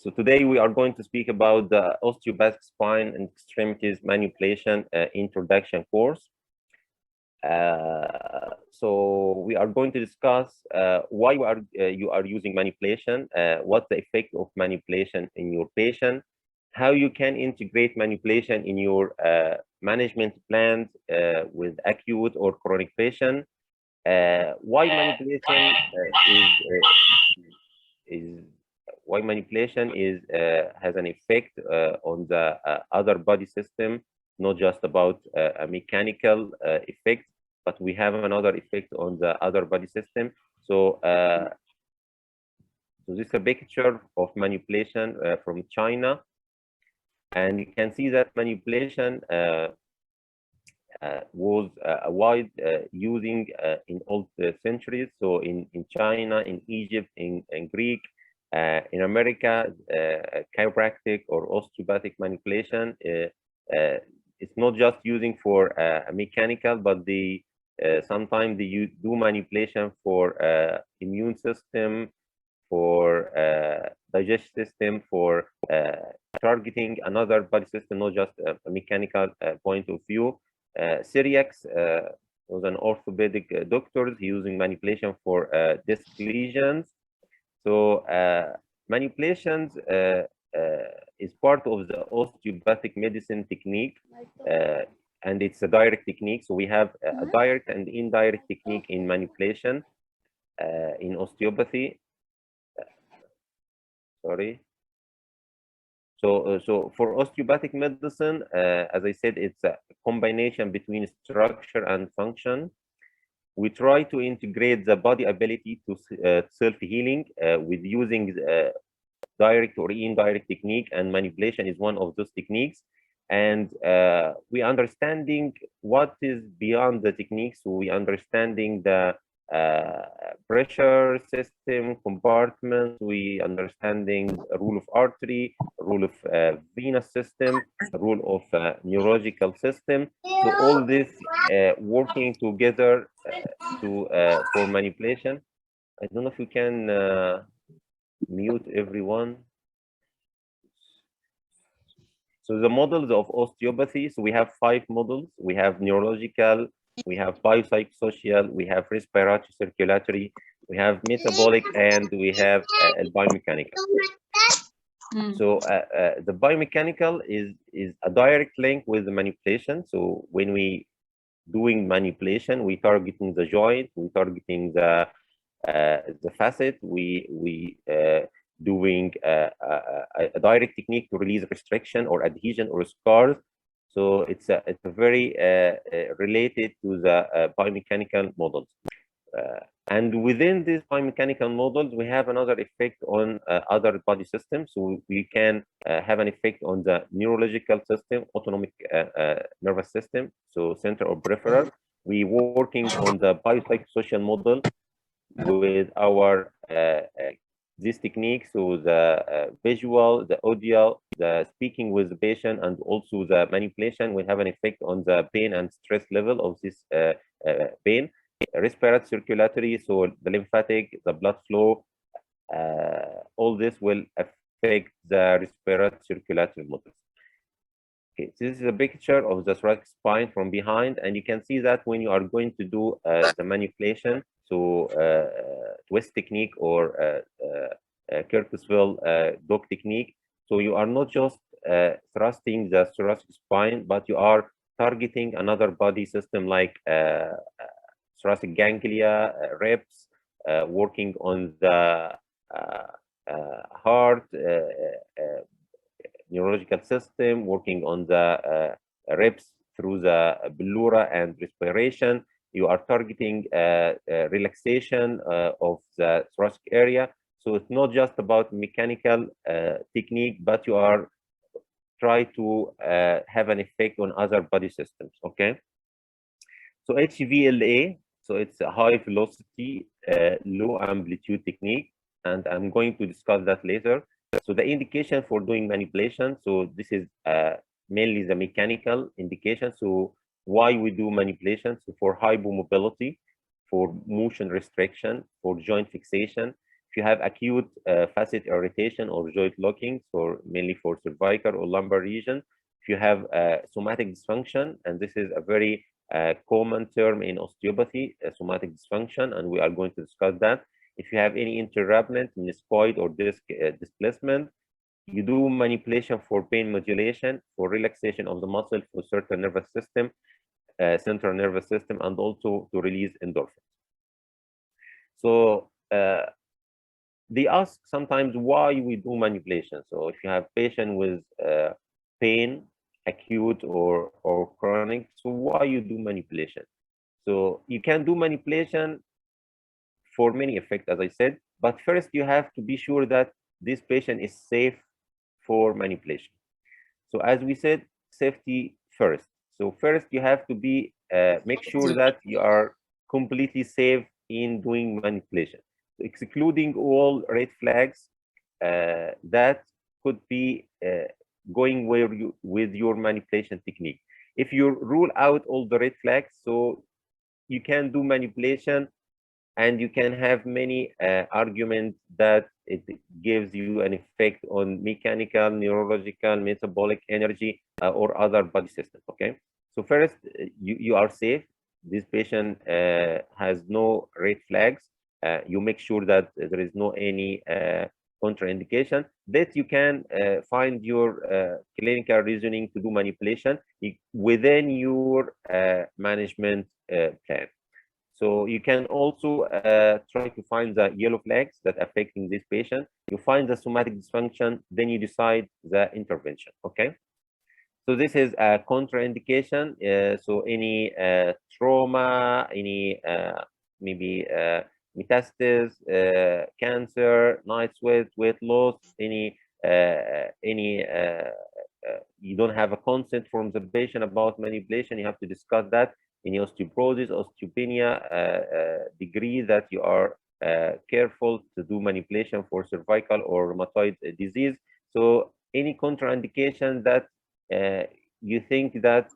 So today we are going to speak about the osteopathic spine and extremities manipulation introduction course. So we are going to discuss why you are using manipulation, what's the effect of manipulation in your patient, how you can integrate manipulation in your management plans with acute or chronic patient, why manipulation has an effect on the other body system, not just about a mechanical effect, but we have another effect on the other body system. So, so this is a picture of manipulation from China, and you can see that manipulation was wide using in old centuries. So in China, in Egypt, in Greek, in America, chiropractic or osteopathic manipulation it's not just using for a mechanical, but sometimes they do manipulation for immune system, for digestive system, for targeting another body system, not just a mechanical point of view. Syriax was an orthopedic doctor using manipulation for disc lesions. So manipulations is part of the osteopathic medicine technique, and it's a direct technique. So we have a direct and indirect technique in manipulation in osteopathy. So for osteopathic medicine, as I said, it's a combination between structure and function. We try to integrate the body ability to self-healing with using direct or indirect technique, and manipulation is one of those techniques. And we understanding what is beyond the techniques. So we understanding the pressure system compartment, we understanding rule of artery, rule of venous system, rule of neurological system. So all this working together for manipulation. I don't know if you can mute everyone. So the models of osteopathy, so we have 5 models. We have neurological, we have biopsychosocial, we have respiratory circulatory, we have metabolic, and we have biomechanical. So the biomechanical is a direct link with the manipulation. So when we doing manipulation, we targeting the joint, we targeting the facet, we doing a direct technique to release restriction or adhesion or scars. So it's a very related to the biomechanical models. And within these biomechanical models, we have another effect on other body systems. So we can have an effect on the neurological system, autonomic nervous system, so center or peripheral. We working on the biopsychosocial model with our this technique, so the visual, the audio, the speaking with the patient, and also the manipulation will have an effect on the pain and stress level of this pain. Respiratory circulatory, so the lymphatic, the blood flow, all this will affect the respiratory circulatory models. Okay, so this is a picture of the thoracic spine from behind, and you can see that when you are going to do the manipulation, so twist technique or Kirkesville dog technique, so you are not just thrusting the thoracic spine, but you are targeting another body system like thoracic ganglia, ribs, working on the heart, neurological system, working on the ribs through the pleura and respiration. You are targeting relaxation of the thoracic area. So it's not just about mechanical technique, but you are try to have an effect on other body systems. Okay. So HVLA, so it's a high velocity, low amplitude technique, and I'm going to discuss that later. So the indication for doing manipulation, so this is mainly the mechanical indication. So why we do manipulation? So for hypomobility, for motion restriction, for joint fixation, for If you have acute facet irritation or joint locking, mainly for cervical or lumbar region. If you have somatic dysfunction, and this is a very common term in osteopathy, somatic dysfunction, and we are going to discuss that. If you have any interrapment, meniscoid, or disc displacement, you do manipulation for pain modulation, for relaxation of the muscle, for certain nervous system, central nervous system, and also to release endorphins. So they ask sometimes why we do manipulation. So if you have patient with pain, acute or chronic, so why you do manipulation? So you can do manipulation for many effects, as I said, but first you have to be sure that this patient is safe for manipulation. So as we said, safety first. So first you have to be make sure that you are completely safe in doing manipulation, so excluding all red flags that could be going with your manipulation technique. If you rule out all the red flags, so you can do manipulation, and you can have many arguments that it gives you an effect on mechanical, neurological, metabolic, energy, or other body systems. Okay, so first you are safe. This patient has no red flags. You make sure that there is no any contraindication, that you can find your clinical reasoning to do manipulation within your management plan. So you can also try to find the yellow flags that affecting this patient. You find the somatic dysfunction, then you decide the intervention. Okay. So this is a contraindication. So any trauma, any maybe metastasis, cancer, night sweat, weight loss, any you don't have a consent from the patient about manipulation, you have to discuss that. Any osteoporosis, osteopenia degree that you are careful to do manipulation for cervical or rheumatoid disease. So any contraindication that you think that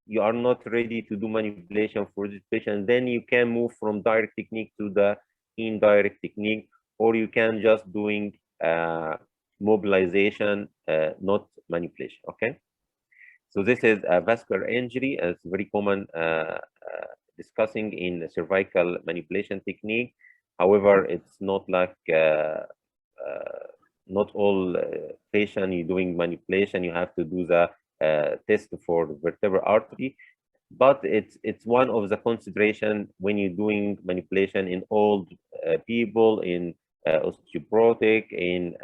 you are not ready to do manipulation for this patient, then you can move from direct technique to the indirect technique, or you can just doing mobilization, not manipulation. Okay. So this is a vascular injury, as very common discussing in cervical manipulation technique. However, it's not like not all patient you doing manipulation, you have to do the test for the vertebral artery, but it's one of the consideration when you're doing manipulation in old people, in osteoporotic, in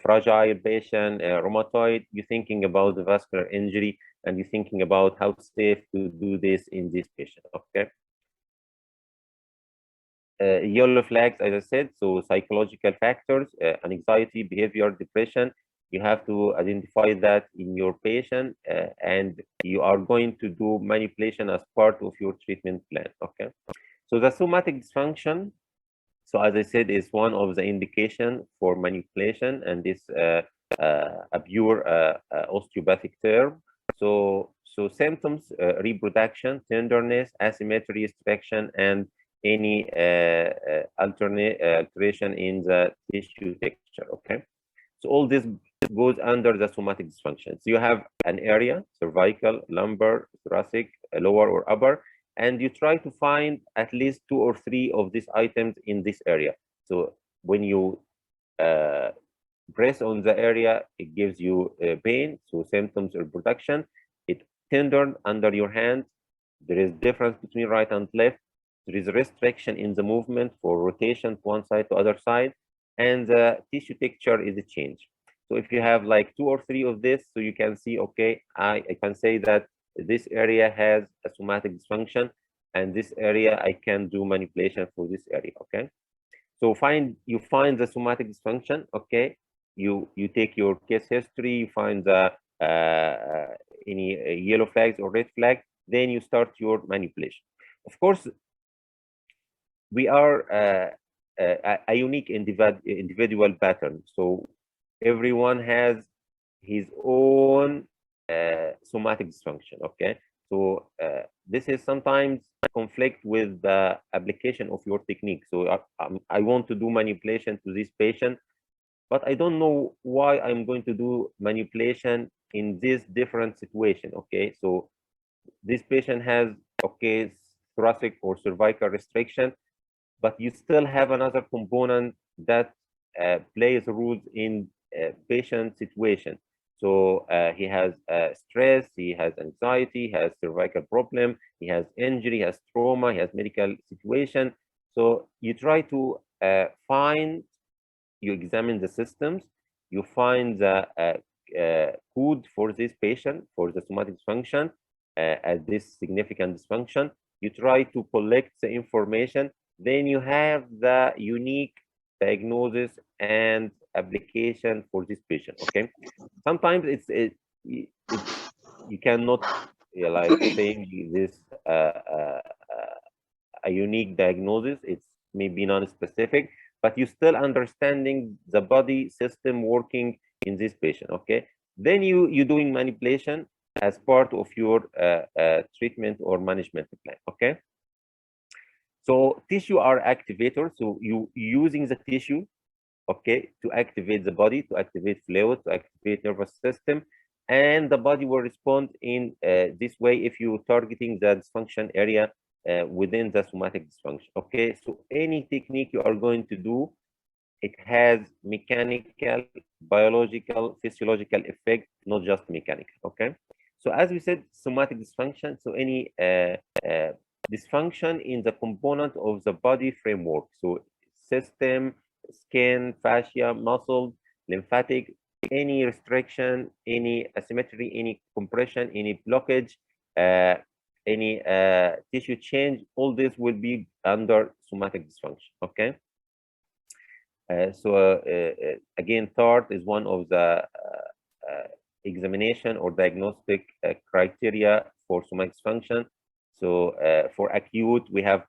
fragile patient, rheumatoid. You're thinking about the vascular injury, and you're thinking about how safe to do this in this patient. Okay. Yellow flags, as I said, so psychological factors, anxiety, behavior, depression. You have to identify that in your patient, and you are going to do manipulation as part of your treatment plan. Okay. So the somatic dysfunction, so as I said, is one of the indication for manipulation, and this a pure osteopathic term. So symptoms: reproduction, tenderness, asymmetry, restriction, and any alteration in the tissue texture. Okay, so all this goes under the somatic dysfunction. So you have an area: cervical, lumbar, thoracic, lower or upper, and you try to find at least 2 or 3 of these items in this area. So when you press on the area, it gives you pain, so symptoms of reproduction. It tender under your hand. There is difference between right and left. There is restriction in the movement for rotation to one side to other side, and the tissue texture is a change. So if you have like 2 or 3 of this, so you can see, okay, I can say that this area has a somatic dysfunction, and this area I can do manipulation for this area. Okay, so you find the somatic dysfunction. Okay, you take your case history, you find the any yellow flags or red flags, then you start your manipulation. Of course, we are a unique individual pattern, so everyone has his own somatic dysfunction. Okay, So this is sometimes conflict with the application of your technique. So I want to do manipulation to this patient, but I don't know why I'm going to do manipulation in this different situation. Okay, so this patient has, okay, thoracic or cervical restriction, but you still have another component that plays roles in patient situation. So he has stress, he has anxiety, he has cervical problem, he has injury, he has trauma, he has medical situation. So you try to find, you examine the systems, you find the code for this patient, for the somatic dysfunction, as this significant dysfunction. You try to collect the information, then you have the unique diagnosis and application for this patient. Okay, sometimes you cannot like saying this a unique diagnosis. It's maybe non-specific, but you still understanding the body system working in this patient. Okay, then you doing manipulation as part of your treatment or management plan. Okay, so tissue are activators. So you using the tissue, okay, to activate the body, to activate fluid, to activate nervous system, and the body will respond in this way if you targeting the dysfunction area within the somatic dysfunction. Okay, so any technique you are going to do, it has mechanical, biological, physiological effect, not just mechanical. Okay, so as we said, somatic dysfunction, so any dysfunction in the component of the body framework, so system, skin, fascia, muscle, lymphatic, any restriction, any asymmetry, any compression, any blockage, any tissue change, all this will be under somatic dysfunction. Okay. Again, third is one of the examination or diagnostic criteria for somatic dysfunction. So for acute, we have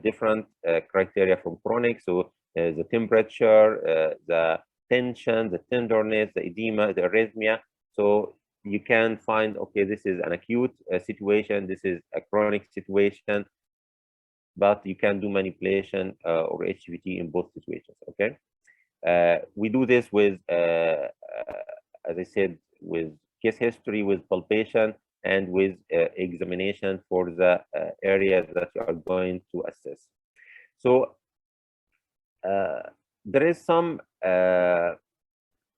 different criteria from chronic. So the temperature, the tension, the tenderness, the edema, the arrhythmia. So you can find, okay, this is an acute situation, this is a chronic situation, but you can do manipulation or HVT in both situations. Okay, we do this with, as I said, with case history, with palpation, and with examination for the areas that you are going to assess. So there is some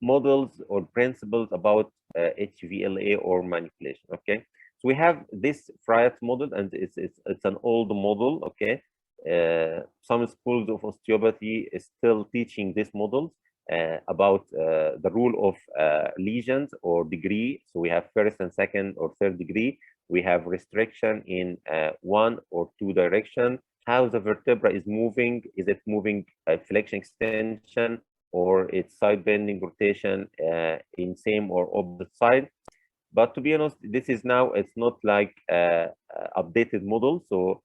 models or principles about HVLA or manipulation. Okay, so we have this Friat model, and it's an old model. Okay, some schools of osteopathy is still teaching this model about the rule of lesions or degree. So we have first and second or third degree. We have restriction in one or two direction. How the vertebra is moving? Is it moving flexion extension, or it's side bending rotation in same or opposite side? But to be honest, this is now, it's not like updated model. So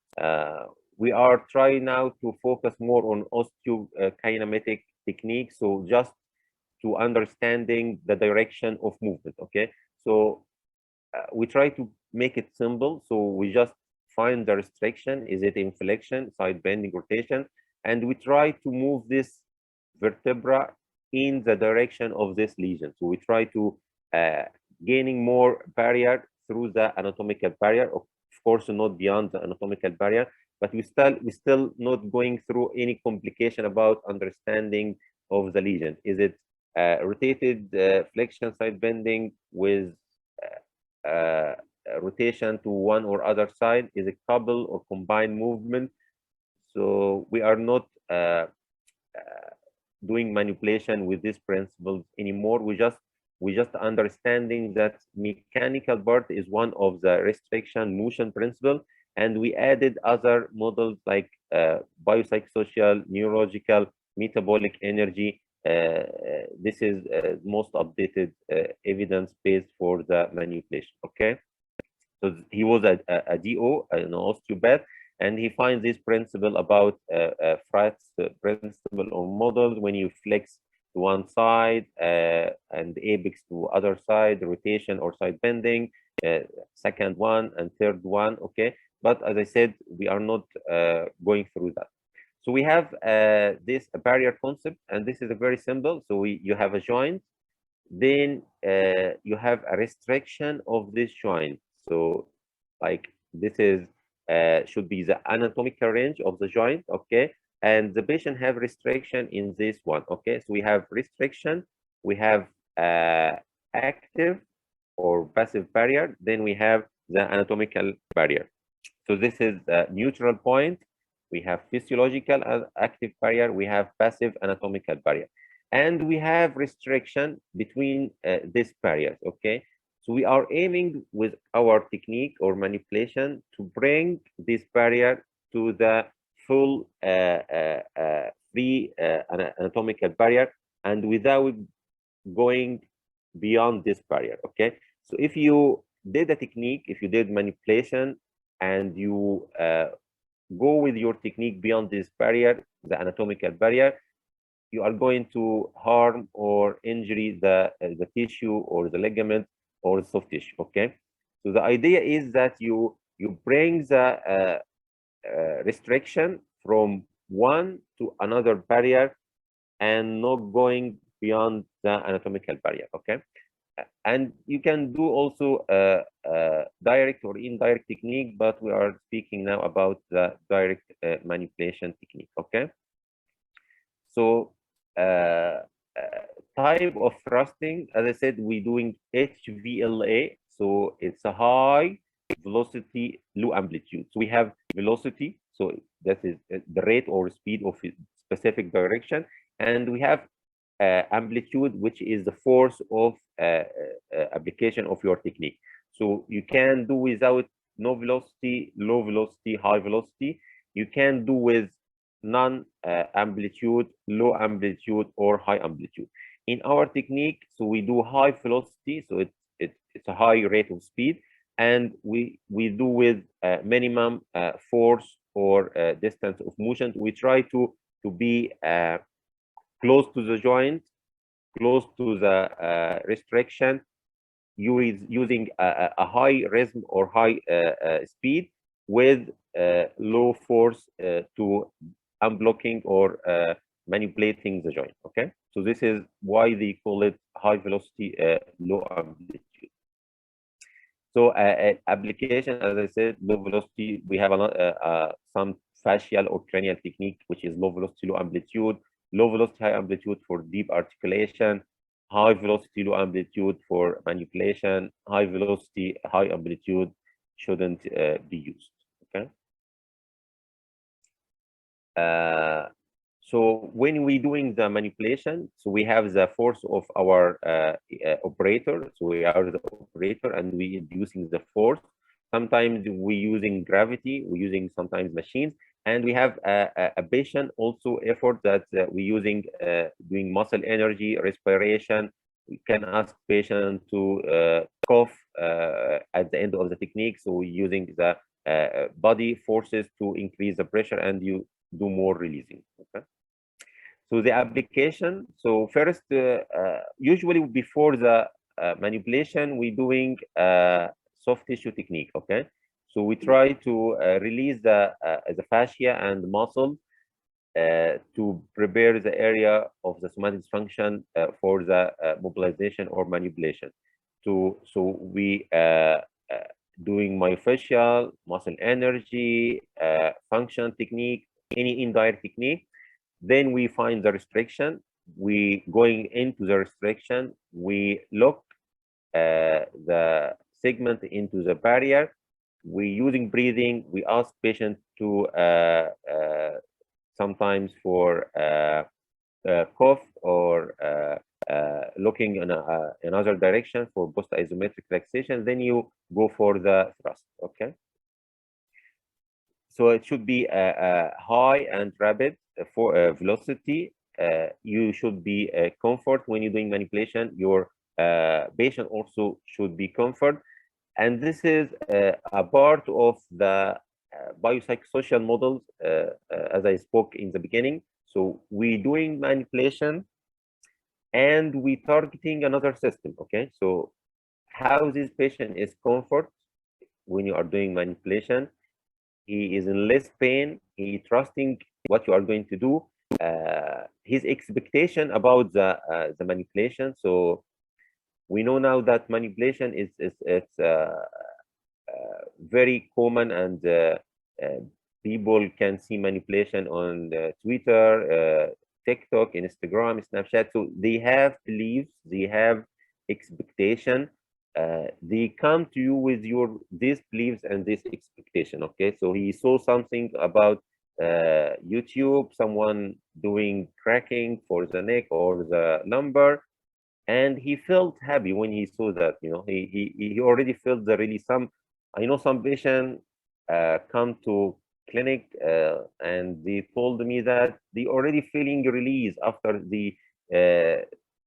we are trying now to focus more on osteokinematic techniques. So just to understanding the direction of movement. Okay, so we try to make it simple. So we just find the restriction. Is it in flexion, side bending, rotation? And we try to move this vertebra in the direction of this lesion. So we try to gaining more barrier through the anatomical barrier, of course not beyond the anatomical barrier, but we still not going through any complication about understanding of the lesion. Is it rotated flexion side bending with rotation to one or other side? Is it couple or combined movement? So we are not doing manipulation with these principles anymore. We just understanding that mechanical part is one of the restriction motion principle, and we added other models like biopsychosocial, neurological, metabolic energy. This is most updated evidence base for the manipulation. Okay, so he was a DO, an osteopath, and he finds this principle about Friat's principle or models. When you flex to one side and apex to other side, rotation or side bending, second one and third one, okay? But as I said, we are not going through that. So we have this barrier concept, and this is a very simple. So you have a joint, then you have a restriction of this joint. So like this is should be the anatomical range of the joint, okay? And the patient have restriction in this one, okay? So we have restriction, we have active or passive barrier, then we have the anatomical barrier. So this is the neutral point. We have physiological active barrier, we have passive anatomical barrier, and we have restriction between these barriers, okay? So we are aiming with our technique or manipulation to bring this barrier to the full free anatomical barrier and without going beyond this barrier, okay? So if you did a technique, if you did manipulation and you go with your technique beyond this barrier, the anatomical barrier, you are going to harm or injury the tissue or the ligament or the soft tissue, okay? So the idea is that you bring the restriction from one to another barrier and not going beyond the anatomical barrier, okay? And you can do also direct or indirect technique, but we are speaking now about the direct manipulation technique, okay? So type of thrusting, as I said, we're doing HVLA, so it's a high velocity, low amplitude. So we have velocity, so that is the rate or speed of a specific direction, and we have amplitude, which is the force of application of your technique. So you can do without no velocity, low velocity, high velocity. You can do with non-amplitude, low amplitude, or high amplitude. In our technique, so we do high velocity, so it's a high rate of speed, and we do with minimum force or distance of motion. We try to be close to the joint, close to the restriction, using a high rhythm or high speed with low force to unblocking or manipulating the joint, okay? So this is why they call it high velocity, low amplitude. So application, as I said, low velocity, we have some fascial or cranial technique, which is low velocity, low amplitude, low velocity, high amplitude for deep articulation, high velocity, low amplitude for manipulation, high velocity, high amplitude shouldn't be used, okay? So when we're doing the manipulation, so we have the force of our operator. So we are the operator and we using the force. Sometimes we're using gravity, we're using sometimes machines, and we have a patient also effort that we're using doing muscle energy, respiration. We can ask patient to cough at the end of the technique. So we're using the body forces to increase the pressure and you do more releasing, okay? So the application, so first, usually before the manipulation, we're doing soft tissue technique, okay? So we try to release the fascia and muscle to prepare the area of the somatic dysfunction for the mobilization or manipulation. So we doing myofascial, muscle energy, function technique, any indirect technique. Then we find the restriction. We going into the restriction. We look the segment into the barrier. We using breathing. We ask patient to sometimes for cough or looking in another direction for post-isometric relaxation. Then you go for the thrust. Okay. So it should be a high and rapid for velocity. You should be comfort when you're doing manipulation. Your patient also should be comfort. And this is a part of the biopsychosocial models, as I spoke in the beginning. So we're doing manipulation and we targeting another system, okay? So how this patient is comfort when you are doing manipulation. He is in less pain. He trusting what you are going to do. His expectation about the manipulation. So we know now that manipulation is it's very common, and uh, people can see manipulation on Twitter, TikTok, Instagram, Snapchat. So they have beliefs, they have expectation. They come to you with these beliefs and this expectation. Okay, so he saw something about YouTube, someone doing cracking for the neck or the lumbar, and he felt happy when he saw that. He already felt the release. I know some patient come to clinic, and they told me that they already feeling release after the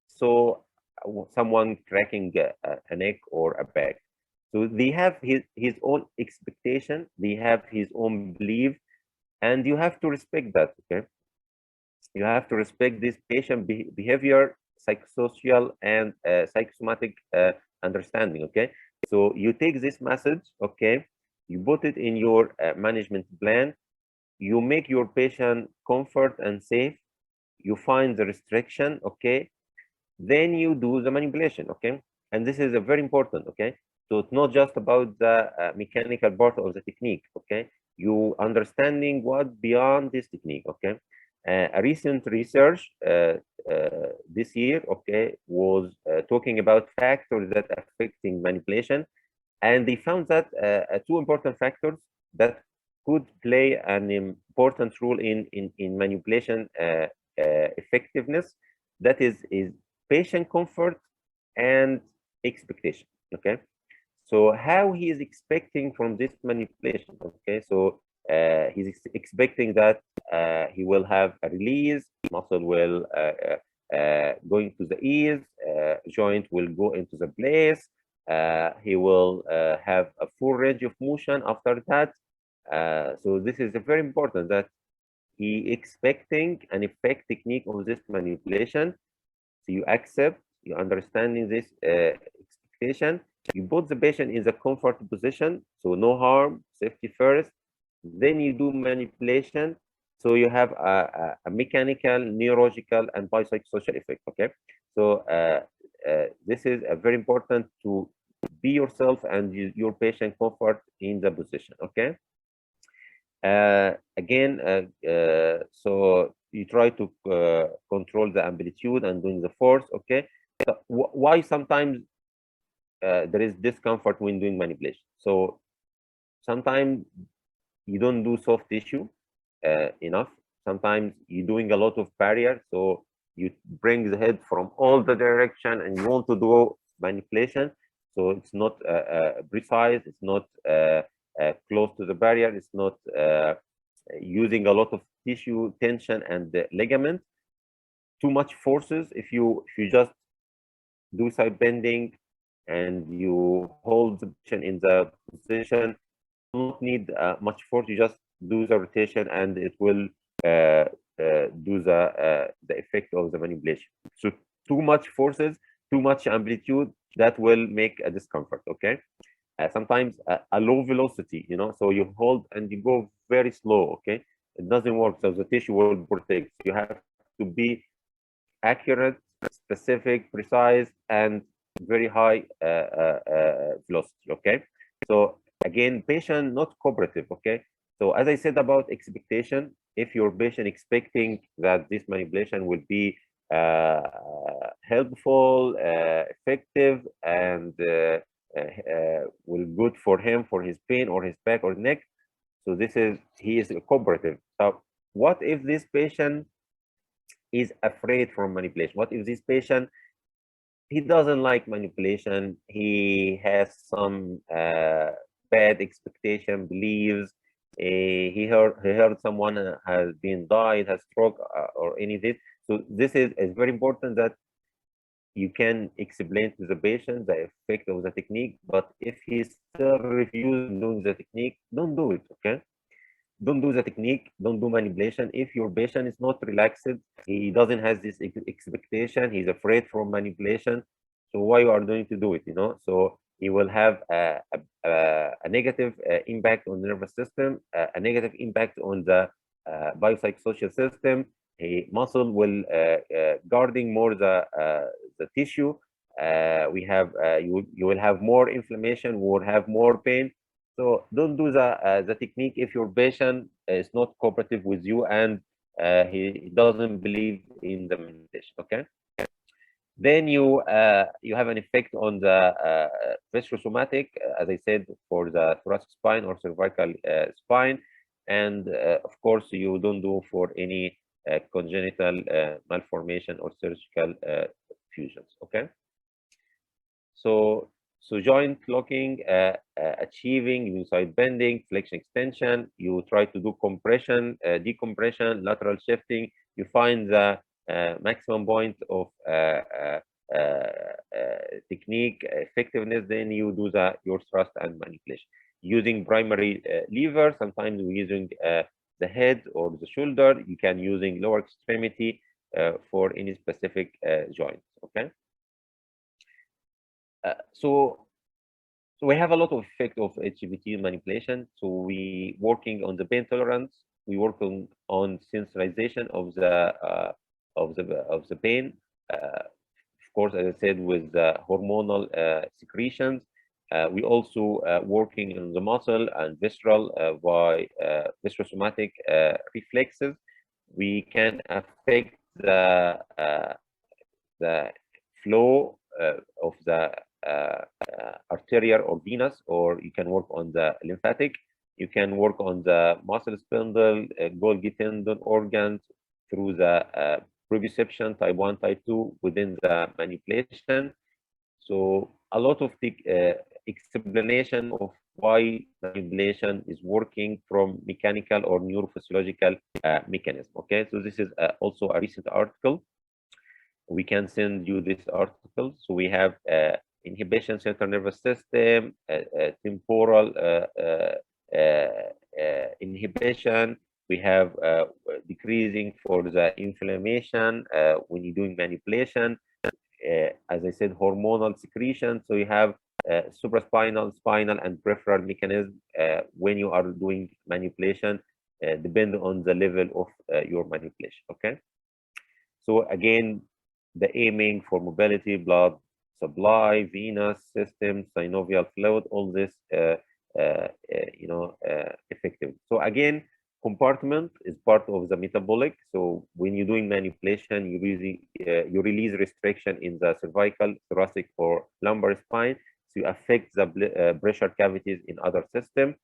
saw someone cracking a neck or a back. So they have his own expectation, they have his own belief, and you have to respect that. Okay, you have to respect this patient behavior, psychosocial and psychosomatic understanding. Okay, so you take this message, okay, you put it in your management plan, you make your patient comfort and safe, you find the restriction, okay, then you do the manipulation. Okay, and this is a very important. Okay, so it's not just about the mechanical part of the technique. Okay, you understanding what beyond this technique. Okay, a recent research this year, okay, was talking about factors that affecting manipulation, and they found that two important factors that could play an important role in manipulation effectiveness. That is patient comfort and expectation. Okay, so how he is expecting from this manipulation. Okay, so he's expecting that he will have a release, muscle will going to the ease, joint will go into the place, he will have a full range of motion after that. So this is very important, that he expecting an effect technique of this manipulation. So you accept, you understanding this expectation, you put the patient in the comfort position, so no harm, safety first, then you do manipulation, so you have a mechanical, neurological, and biopsychosocial effect. Okay, so this is very important to be yourself and your patient comfort in the position. Okay, again, so you try to control the amplitude and doing the force. Okay, so why sometimes there is discomfort when doing manipulation? So sometimes you don't do soft tissue enough. Sometimes you're doing a lot of barrier, so you bring the head from all the direction and you want to do manipulation, so it's not precise, it's not close to the barrier, it's not using a lot of tissue tension and ligament, too much forces. If you just do side bending and you hold the patient in the position, you don't need much force, you just do the rotation and it will do the effect of the manipulation. So too much forces, too much amplitude, that will make a discomfort. Okay, sometimes a low velocity, so you hold and you go very slow. Okay, it doesn't work, so the tissue will protect. You have to be accurate, specific, precise, and very high velocity. Okay, so again, patient not cooperative. Okay, so as I said about expectation, if your patient expecting that this manipulation will be helpful, effective, and will good for him, for his pain or his back or neck, so he is cooperative. So what if this patient is afraid from manipulation? What if this patient, he doesn't like manipulation, he has some bad expectation, beliefs, he heard someone has been died, has stroke, or any of this. So this is very important that you can explain to the patient the effect of the technique. But if he still refuses doing the technique, don't do it. Okay, don't do the technique, don't do manipulation. If your patient is not relaxed, he doesn't have this expectation, he's afraid from manipulation, So why you are going to do it, you know? So you will have a negative impact on the nervous system, a negative impact on the biopsychosocial system. A muscle will guarding more the tissue. You will have more inflammation, you will have more pain. So don't do the technique if your patient is not cooperative with you and he doesn't believe in the meditation. Okay. Then you have an effect on the viscerosomatic, as I said, for the thoracic spine or cervical spine, and of course you don't do for any congenital malformation or surgical fusions. Okay. So, joint locking, achieving side bending, flexion extension. You try to do compression, decompression, lateral shifting. You find the maximum point of technique effectiveness. Then you do your thrust and manipulation using primary lever. Sometimes we're using the head or the shoulder. You can using lower extremity for any specific joint. Okay. So we have a lot of effect of HCPC manipulation. So we working on the pain tolerance. We working on sensitization of the pain. Of course, as I said, with hormonal secretions. We also working on the muscle and visceral by viscerosomatic reflexes. We can affect the flow of the arterial or venous, or you can work on the lymphatic. You can work on the muscle spindle, Golgi tendon organs through the proprioception type 1, type 2 within the manipulation. So a lot of the explanation of why manipulation is working from mechanical or neurophysiological mechanism. Okay, so this is also a recent article. We can send you this article. So we have inhibition central nervous system, temporal inhibition. We have decreasing for the inflammation when you're doing manipulation. As I said, hormonal secretion. So you have supraspinal, spinal, and peripheral mechanism when you are doing manipulation, depend on the level of your manipulation. Okay. So again, the aiming for mobility, blood supply, venous system, synovial fluid, all this, effective. So again, compartment is part of the metabolic. So when you're doing manipulation, you release restriction in the cervical, thoracic, or lumbar spine. So you affect the pressure cavities in other systems.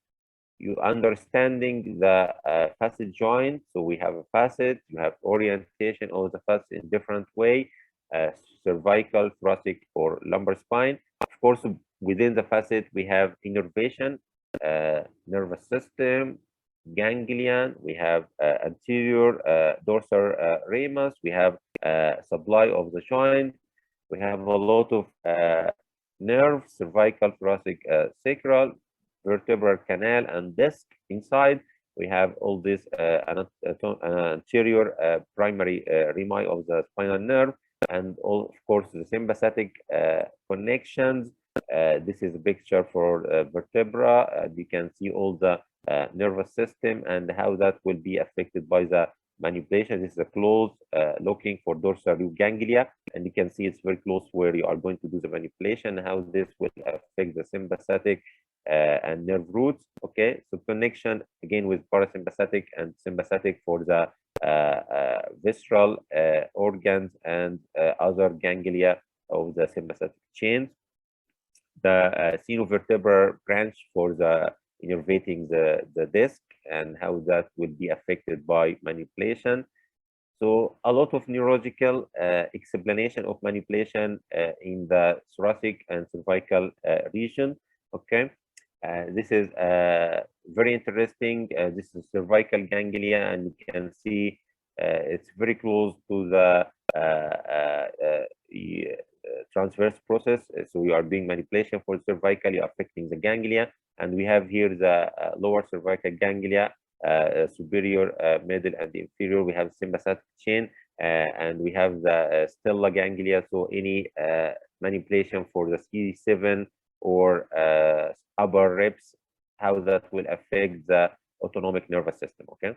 You understanding the facet joint. So we have a facet, you have orientation of the facet in different way, cervical, thoracic, or lumbar spine. Of course, within the facet, we have innervation, nervous system, ganglion, we have anterior dorsal ramus, we have supply of the joint, we have a lot of nerves, cervical, thoracic, sacral, vertebral canal, and disc inside. We have all this anterior primary rami of the spinal nerve, and all, of course, the sympathetic connections. This is a picture for vertebra. You can see all the nervous system and how that will be affected by the manipulation. This is a close looking for dorsal root ganglia, and you can see it's very close where you are going to do the manipulation, how this will affect the sympathetic and nerve roots. Okay, so connection again with parasympathetic and sympathetic for the visceral organs and other ganglia of the sympathetic chains. The sinovertebral branch for the innervating the disc and how that will be affected by manipulation. So a lot of neurological explanation of manipulation in the thoracic and cervical region. Okay, this is very interesting. This is cervical ganglia, and you can see it's very close to the transverse process. So we are doing manipulation for cervical, you're affecting the ganglia, and we have here the lower cervical ganglia, superior, middle, and inferior. We have sympathetic chain, and we have the stella ganglia. So any manipulation for the C7 or upper ribs, how that will affect the autonomic nervous system. Okay.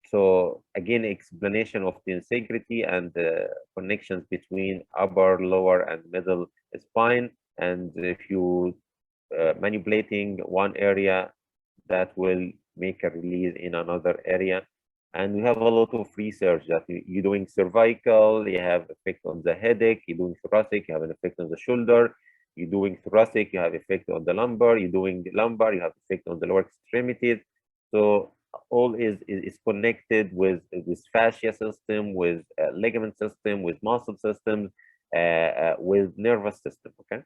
So again, explanation of the integrity and the connections between upper, lower, and middle spine. And if you manipulating one area, that will make a release in another area. And we have a lot of research that you're doing cervical, you have effect on the headache. You're doing thoracic, you have an effect on the shoulder. You're doing thoracic, you have effect on the lumbar. You're doing lumbar, you have effect on the lower extremities. So all is connected with fascia system, with ligament system, with muscle systems, with nervous system. Okay.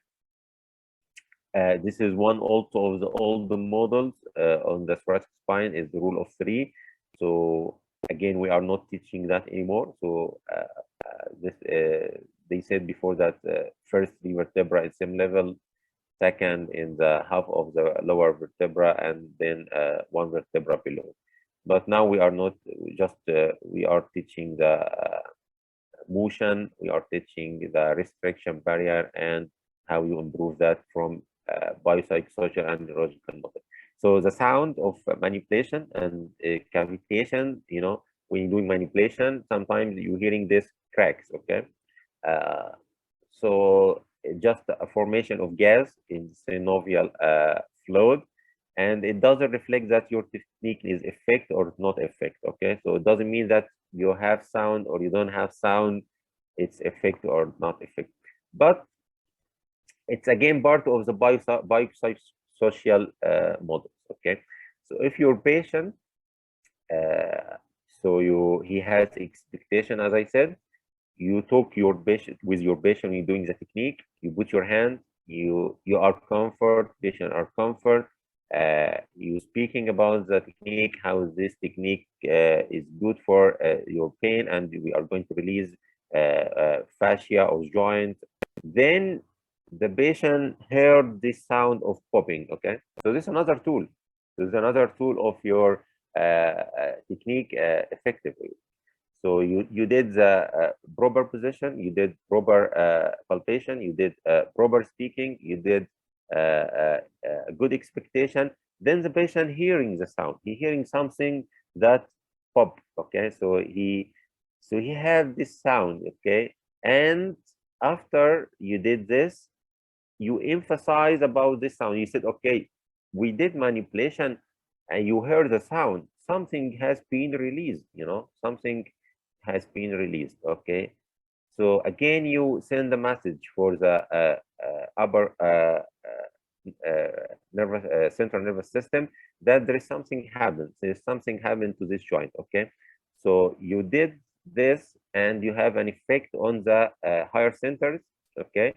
This is one also of the old models on the thoracic spine is the rule of 3. So again, we are not teaching that anymore. So they said before that first 3 vertebra is same level, second in the half of the lower vertebra, and then 1 vertebra below. But now we are not just we are teaching the motion, we are teaching the restriction barrier and how you improve that from biopsychosocial and neurological model. So the sound of manipulation and cavitation, you know, when you're doing manipulation, sometimes you're hearing this cracks. Okay. So just a formation of gas in synovial fluid, and it doesn't reflect that your technique is effect or not effect. Okay, so it doesn't mean that you have sound or you don't have sound, it's effect or not effect. But it's again part of the biopsychosocial models. Okay, so if your patient, he has expectation, as I said, you talk with your patient, you're doing the technique, you put your hand, you are comfort, patient are comfort, you speaking about the technique, how this technique is good for your pain, and we are going to release fascia or joint. Then the patient heard this sound of popping. Okay, so this is another tool. This is another tool of your technique effectively. So you did the proper position, you did proper palpation, you did proper speaking, you did good expectation. Then the patient hearing the sound, he hearing something that pop. Okay, so he had this sound. Okay, and after you did this, you emphasize about this sound. You said, okay, we did manipulation, and you heard the sound. Something has been released. You know, something has been released. Okay, so again you send a message for the upper central nervous system that there is something happened. There's something happened to this joint. Okay, so you did this and you have an effect on the higher centers. Okay,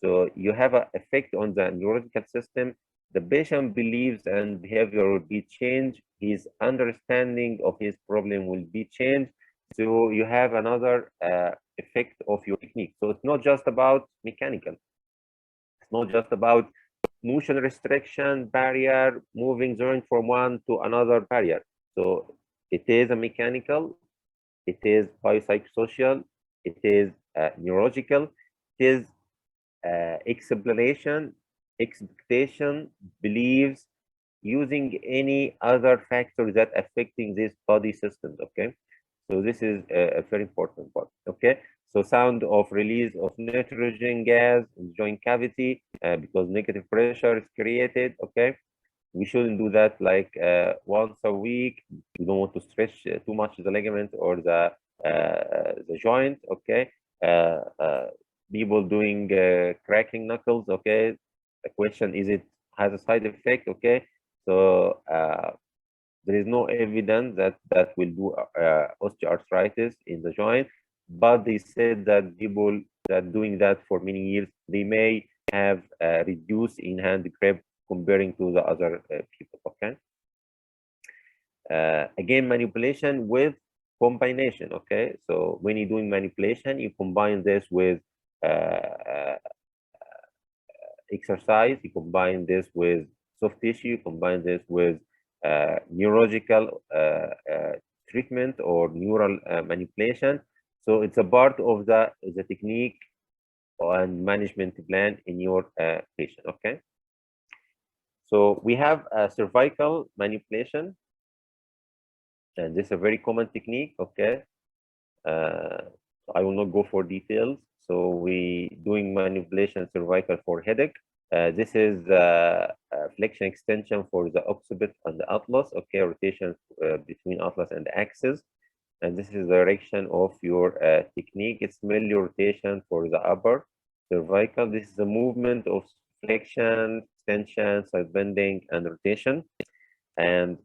so you have an effect on the neurological system. The patient believes and behavior will be changed. His understanding of his problem will be changed. So you have another effect of your technique. So it's not just about mechanical. It's not just about motion restriction, barrier, moving joint from one to another barrier. So it is a mechanical, it is biopsychosocial, it is neurological, it is explanation, expectation, beliefs, using any other factor that affecting these body systems. Okay, so this is a very important part. Okay, so sound of release of nitrogen gas in joint cavity because negative pressure is created. Okay, we shouldn't do that like once a week. We don't want to stretch too much the ligament or the joint. Okay, people doing cracking knuckles. Okay, the question is, it has a side effect. Okay, so there is no evidence that will do osteoarthritis in the joint, but they said that people that doing that for many years, they may have reduced in hand grip comparing to the other people. Okay, again, manipulation with combination. Okay, so when you're doing manipulation, you combine this with exercise, you combine this with soft tissue, you combine this with neurological treatment or neural manipulation. So it's a part of the technique and management plan in your patient. Okay. So we have a cervical manipulation, and this is a very common technique. Okay. I will not go for details. So we doing manipulation cervical for headache. This is flexion extension for the occiput and the atlas. Okay, rotation between atlas and the axis. And this is the direction of your technique. It's mainly rotation for the upper cervical. This is the movement of flexion, extension, side bending, and rotation. And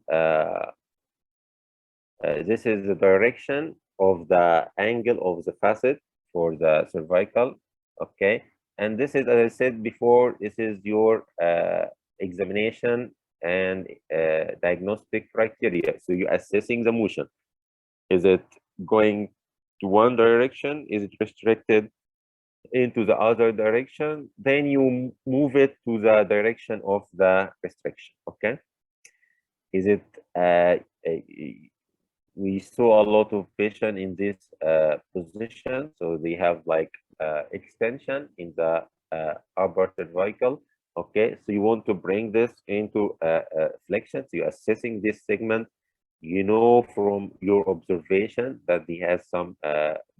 this is the direction of the angle of the facet for the cervical. Okay. And this is, as I said before, this is your examination and diagnostic criteria. So you're assessing the motion. Is it going to one direction? Is it restricted into the other direction? Then you move it to the direction of the restriction. Okay. Is it we saw a lot of patients in this position, so they have like extension in the upper cervical. Okay, so you want to bring this into flexion. So you're assessing this segment. You know from your observation that he has some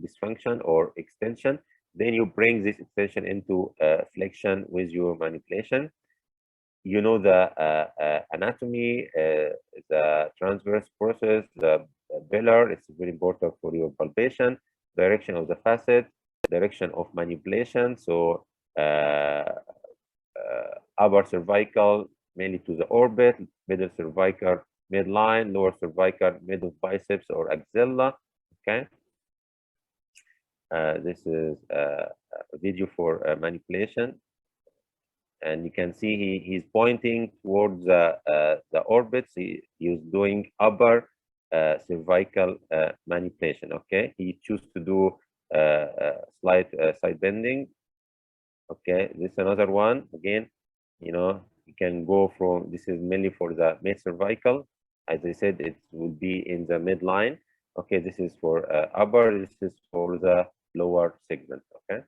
dysfunction or extension. Then you bring this extension into flexion with your manipulation. You know the anatomy, the transverse process, the pillar. It's very important for your palpation, direction of the facet, direction of manipulation. So upper cervical mainly to the orbit, middle cervical midline, lower cervical middle biceps or axilla. Okay. This is a video for manipulation. And you can see he's pointing towards the orbits. He's doing upper cervical manipulation. Okay, he choose to do slight side bending. Okay, this is another one. Again, you know, you can go from, this is mainly for the mid cervical. As I said, it will be in the midline. Okay, this is for upper. This is for the lower segment. Okay.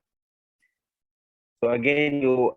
So again, you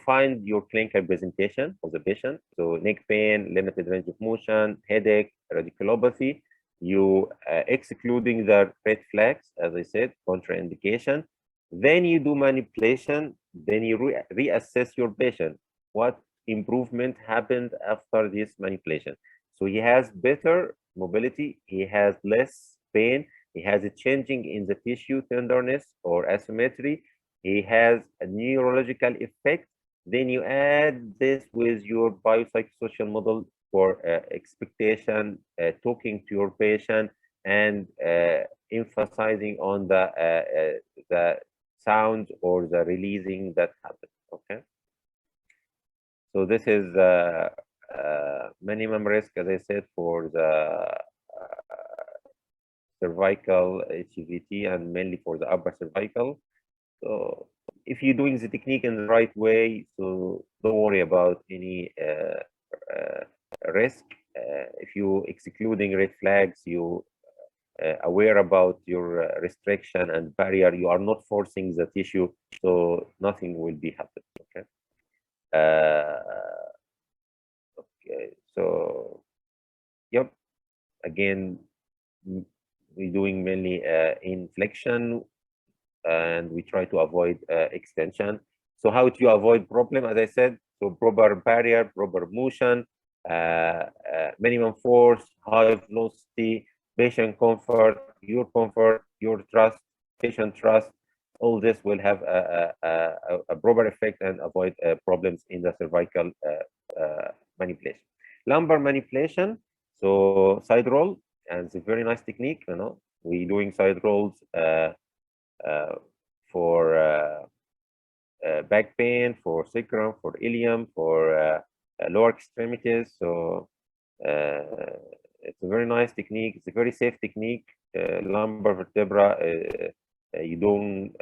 find your clinical presentation of the patient. So neck pain, limited range of motion, headache, radiculopathy. You excluding the red flags, as I said, contraindication. Then you do manipulation. Then you reassess your patient. What improvement happened after this manipulation? So he has better mobility. He has less pain. He has a changing in the tissue tenderness or asymmetry. He has a neurological effect. Then you add this with your biopsychosocial model for expectation, talking to your patient, and emphasizing on the sound or the releasing that happens. Okay. So this is minimum risk, as I said, for the cervical HVT and mainly for the upper cervical. So if you're doing the technique in the right way, so don't worry about any risk. If you excluding red flags, you aware about your restriction and barrier, you are not forcing the tissue, so nothing will be happening. Okay. Okay. So, yep. Again, we're doing mainly in flexion, and we try to avoid extension. So how do you avoid problem? As I said, so proper barrier, proper motion, minimum force, high velocity, patient comfort, your trust, patient trust. All this will have a proper effect and avoid problems in the cervical manipulation. Lumbar manipulation, so side roll, and it's a very nice technique. You know, we doing side rolls for back pain, for sacrum, for ilium, for lower extremities. So it's a very nice technique. It's a very safe technique. Lumbar vertebra, you don't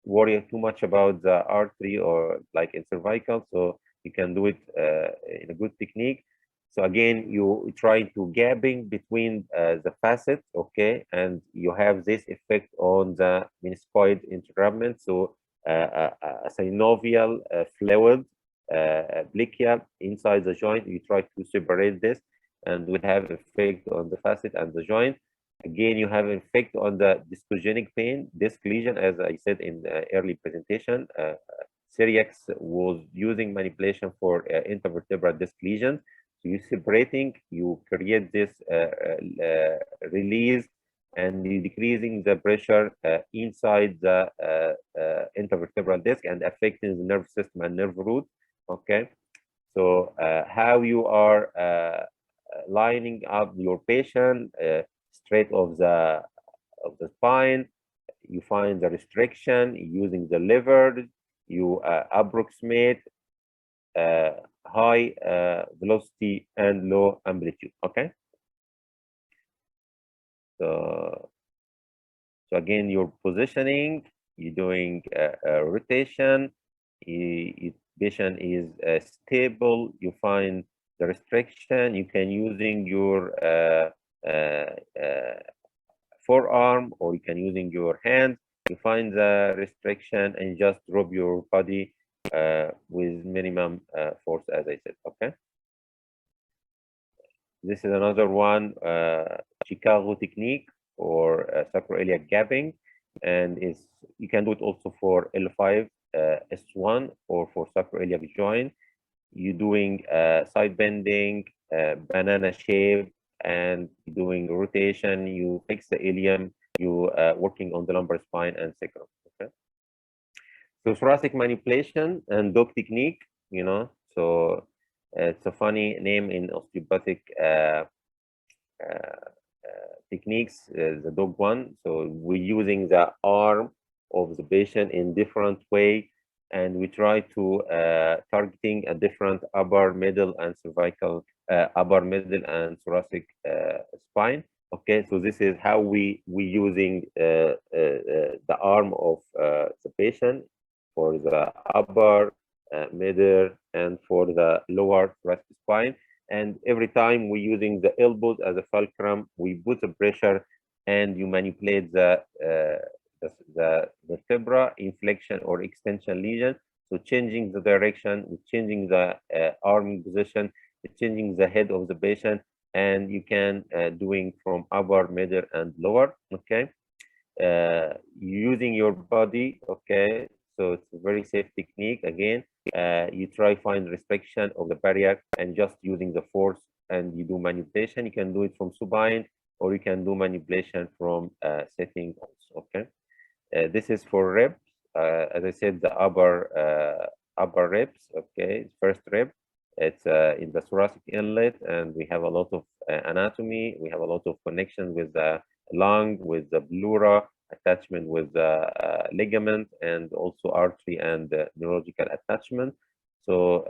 worry too much about the artery or like in cervical, so you can do it in a good technique. So again, you try to gapping between the facet, okay, and you have this effect on the meniscoid interabment. So a synovial fluid, blichia inside the joint, you try to separate this, and will have effect on the facet and the joint. Again, you have effect on the discogenic pain, disc lesion, as I said in the early presentation. Cyriax was using manipulation for intervertebral disc lesions. So you separating, you create this release, and you decreasing the pressure inside the intervertebral disc and affecting the nerve system and nerve root. Okay, so how you are lining up your patient straight of the spine, you find the restriction using the lever, you approximate high velocity and low amplitude. Okay, so again, your positioning, you're doing a rotation, patient is stable, you find the restriction, you can using your forearm, or you can using your hand, you find the restriction and just drop your body with minimum force, as I said. Okay, this is another one, Chicago technique, or sacroiliac gapping, and you can do it also for L5 S1 or for sacroiliac joint. You're doing side bending, banana shape, and doing rotation. You fix the ilium, you working on the lumbar spine and sacrum. Okay, so thoracic manipulation and dog technique, you know, so it's a funny name in osteopathic techniques, the dog one. So we're using the arm of the patient in different way, and we try to targeting a different upper, middle, and cervical, upper, middle, and thoracic spine. Okay, so this is how we using the arm of the patient for the upper, middle, and for the lower thoracic spine. And every time we're using the elbows as a fulcrum, we put the pressure and you manipulate the vertebra inflection or extension lesion. So changing the direction, changing the arm position, changing the head of the patient, and you can doing from upper, middle, and lower. Okay, using your body. Okay, so it's a very safe technique. Again, you try find restriction of the barrier and just using the force, and you do manipulation. You can do it from supine, or you can do manipulation from setting also. Okay, this is for reps. As I said, the upper reps. Okay, first rep, it's in the thoracic inlet, and we have a lot of anatomy. We have a lot of connection with the lung, with the pleura, attachment with the ligament, and also artery and neurological attachment. So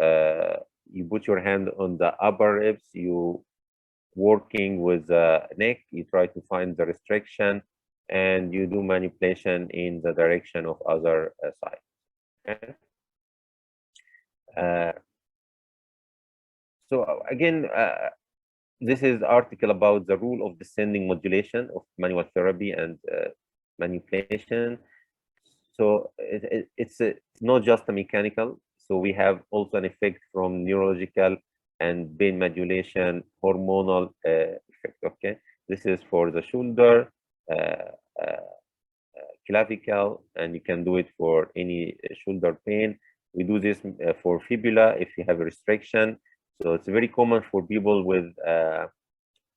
you put your hand on the upper ribs, you working with the neck, you try to find the restriction, and you do manipulation in the direction of other side. Okay. So again, this is article about the rule of descending modulation of manual therapy and manipulation. So it's not just a mechanical. So we have also an effect from neurological and pain modulation, hormonal effect. Okay, this is for the shoulder, clavicle, and you can do it for any shoulder pain. We do this for fibula if you have a restriction. So it's very common for people with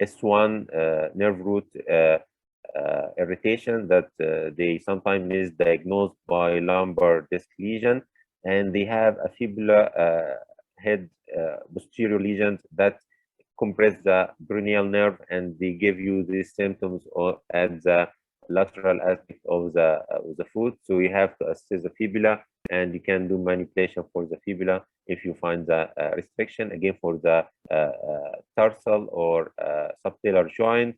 S1 nerve root irritation that they sometimes misdiagnosed by lumbar disc lesion, and they have a fibula head posterior lesions that compress the peroneal nerve, and they give you these symptoms at the lateral aspect of the foot. So you have to assess the fibula, and you can do manipulation for the fibula if you find the restriction. Again, for the tarsal or subtalar joint,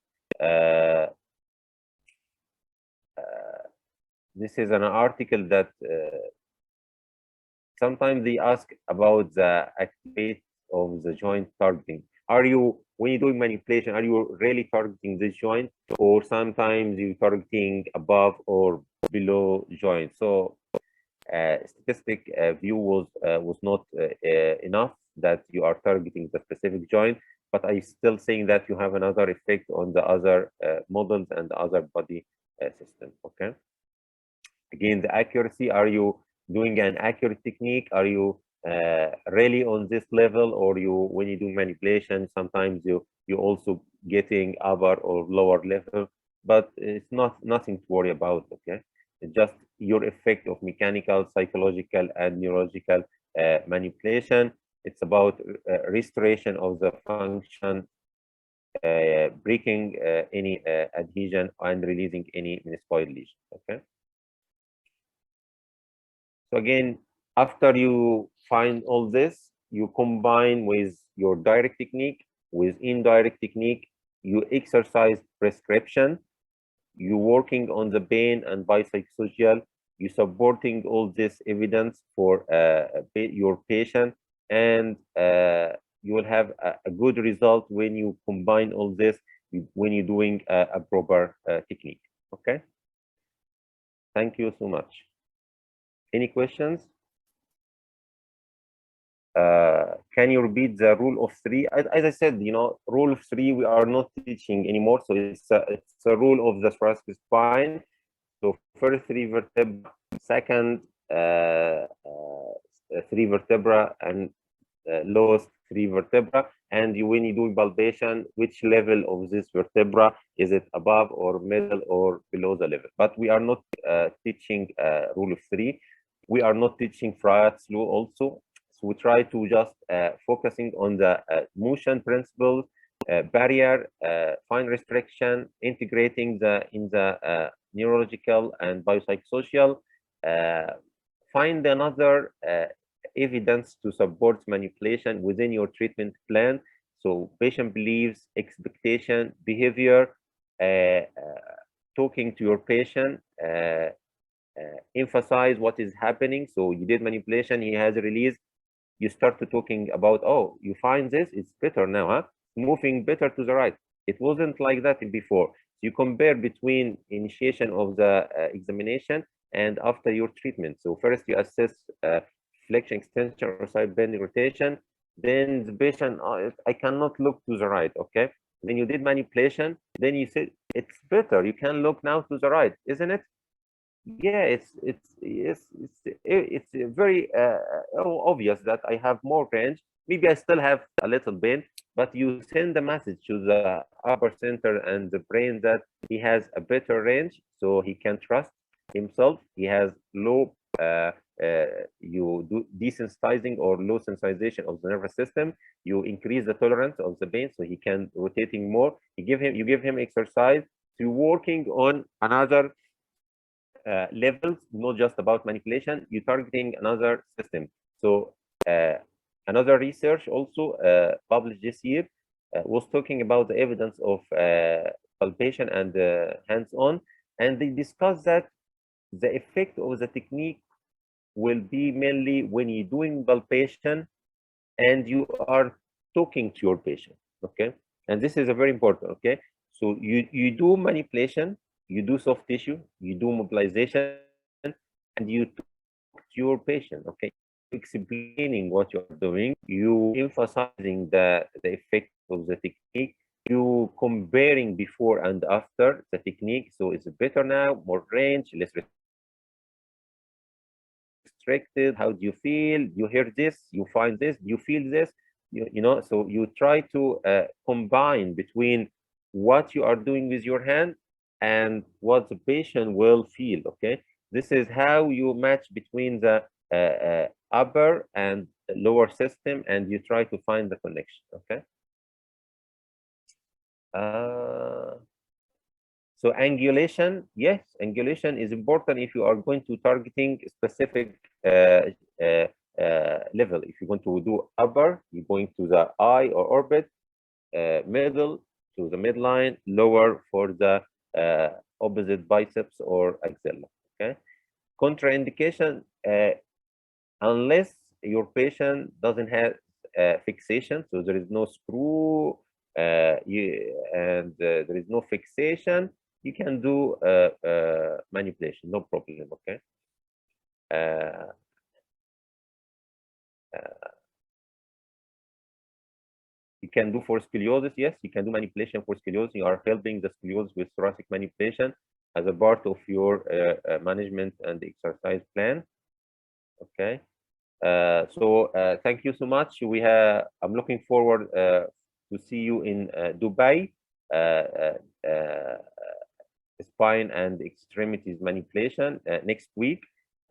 this is an article that sometimes they ask about the activate of the joint targeting. Are you, when you're doing manipulation, are you really targeting this joint, or sometimes you're targeting above or below joint? So statistic view was not enough that you are targeting the specific joint, but I still saying that you have another effect on the other models and the other body system. Okay. Again, the accuracy, are you doing an accurate technique? Are you really on this level, or you, when you do manipulation, sometimes you also getting upper or lower level, but it's nothing to worry about. Okay, it's just your effect of mechanical, psychological, and neurological manipulation. It's about restoration of the function, breaking any adhesion, and releasing any meniscoid lesion. Okay. So again, after you find all this, you combine with your direct technique, with indirect technique, you exercise prescription, you working on the pain and biopsychosocial, you supporting all this evidence for your patient, and you will have a good result when you combine all this, when you're doing a proper technique. Okay. Thank you so much. Any questions? Can you repeat the rule of three? As I said, rule of three, we are not teaching anymore. So it's a rule of the thoracic spine. So first three vertebra, second three vertebra, and lowest three vertebra. And when you do palpation, which level of this vertebra, is it above or middle or below the level? But we are not teaching rule of three. We are not teaching Friart's law also. So we try to just focusing on the motion principles, barrier, fine restriction, integrating in the neurological and biopsychosocial. Find another evidence to support manipulation within your treatment plan. So patient beliefs, expectation, behavior, talking to your patient, emphasize what is happening. So you did manipulation, he has released. You start to talking about, oh, you find this, it's better now, huh? Moving better to the right. It wasn't like that before. You compare between initiation of the examination and after your treatment. So first you assess flexion, extension, or side bending rotation. Then the patient, oh, I cannot look to the right, okay? Then you did manipulation. Then you said, it's better. You can look now to the right, isn't it? Yeah, it's very obvious that I have more range. Maybe I still have a little pain, but you send the message to the upper center and the brain that he has a better range, so he can trust himself. He has low you do desensitizing or low sensitization of the nervous system. You increase the tolerance of the pain, so he can rotating more. You give him exercise. So you're working on another levels, not just about manipulation. You're targeting another system. So another research also published this year was talking about the evidence of palpation and hands-on, and they discussed that the effect of the technique will be mainly when you're doing palpation and you are talking to your patient. Okay, and this is a very important. Okay, so you do manipulation, you do soft tissue, you do mobilization, and you talk to your patient. Okay, explaining what you're doing, you emphasizing the effect of the technique, you comparing before and after the technique. So it's better now, more range, less restricted. How do you feel? You hear this, you find this, you feel this, so you try to combine between what you are doing with your hand and what the patient will feel. Okay, this is how you match between the upper and lower system, and you try to find the connection. Okay. So angulation, yes, angulation is important if you are going to targeting specific level. If you're going to do upper, you're going to the eye or orbit, middle to the midline, lower for the opposite biceps or axilla. Okay. Contraindication, unless your patient doesn't have fixation, so there is no screw, and there is no fixation, you can do manipulation, no problem. Okay. You can do for scoliosis, yes, you can do manipulation for scoliosis. You are helping the scoliosis with thoracic manipulation as a part of your management and exercise plan. Okay. So thank you so much. I'm looking forward to see you in Dubai, spine and extremities manipulation next week,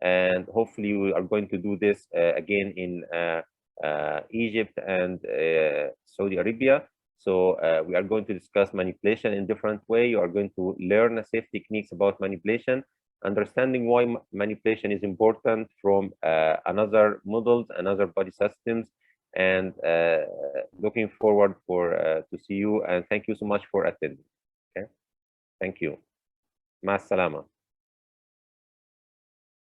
and hopefully we are going to do this again in Egypt and Saudi Arabia. So we are going to discuss manipulation in different way. You are going to learn safe techniques about manipulation, understanding why manipulation is important from another models, another body systems, and looking forward to see you, and thank you so much for attending. Okay, thank you. مع السلامة.